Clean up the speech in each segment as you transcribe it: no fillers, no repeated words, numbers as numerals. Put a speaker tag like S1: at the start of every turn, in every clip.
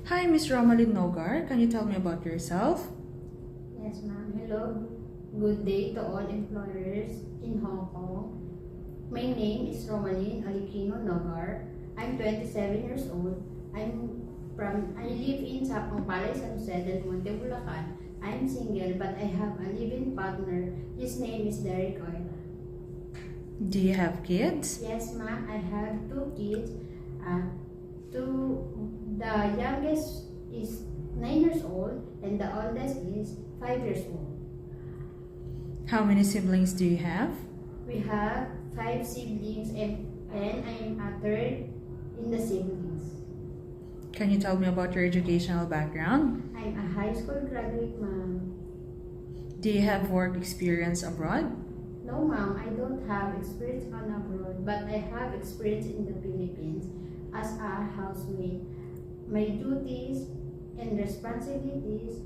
S1: Hi, Miss Romalyn Nogar. Can you tell me about yourself?
S2: Yes, ma'am. Hello. Good day to all employers in Hong Kong. My name is Romalyn Alikino Nogar. I'm 27 years old. I live in Sapang Palay, San Jose del Monte, Bulacan. I'm single, but I have a living partner. His name is Derek Oil.
S1: Do you have kids?
S2: Yes, ma'am. I have two kids. The youngest is 9 years old and the oldest is 5 years old.
S1: How many siblings do you have?
S2: We have 5 siblings and I am a third in the siblings.
S1: Can you tell me about your educational background?
S2: I'm a high school graduate, ma'am.
S1: Do you have work experience abroad?
S2: No, ma'am, I don't have experience on abroad, but I have experience in the Philippines as a housemaid. My duties and responsibilities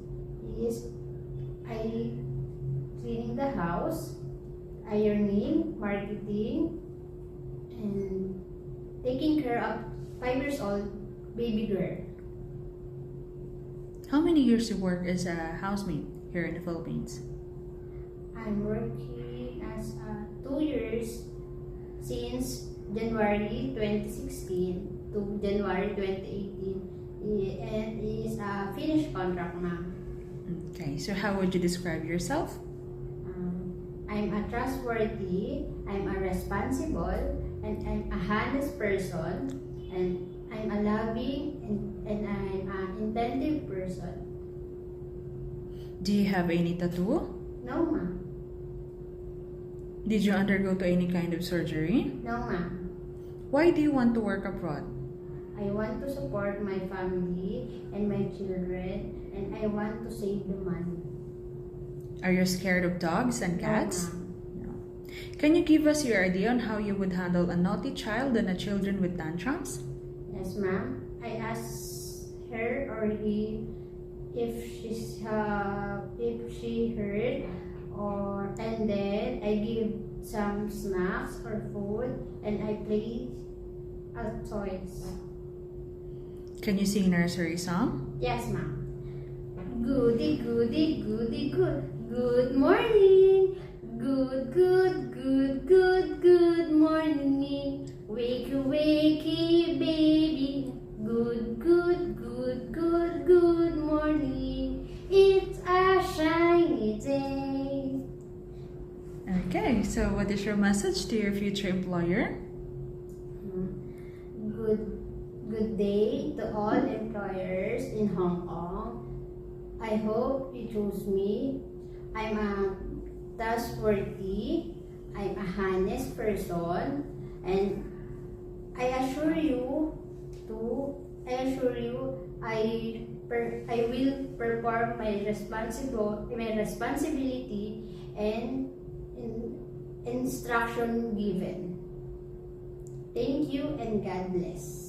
S2: is I cleaning the house, ironing, marketing, and taking care of 5 years old baby girl.
S1: How many years you work as a housemaid here in the Philippines?
S2: I'm working as 2 years since January 2016 to January 2018 and is a finished contract, ma'am.
S1: Okay, so how would you describe yourself?
S2: I'm a trustworthy, I'm a responsible, and I'm a honest person, and I'm a loving and I'm an attentive person.
S1: Do you have any tattoo?
S2: No, ma'am.
S1: Did you undergo to any kind of surgery?
S2: No, ma'am.
S1: Why do you want to work abroad?
S2: I want to support my family and my children, and I want to save the money.
S1: Are you scared of dogs and cats?
S2: No,
S1: No. Can you give us your idea on how you would handle a naughty child and a children with tantrums?
S2: yes, ma'am. I asked her or he if she heard, and then I give some snacks or food, and I play toys.
S1: Can you sing nursery song?
S2: Yes, ma'am. Goody, goody, goody, good. Good morning. Good, good, good, good, good morning. Wakey, wakey, baby. Good, good, good, good, good morning. It's a shiny day.
S1: Okay, so what is your message to your future employer?
S2: Good day to all employers in Hong Kong. I hope you choose me. I'm a trustworthy, I'm a honest person, and I assure you I will perform my responsibility and instruction given. Thank you and God bless.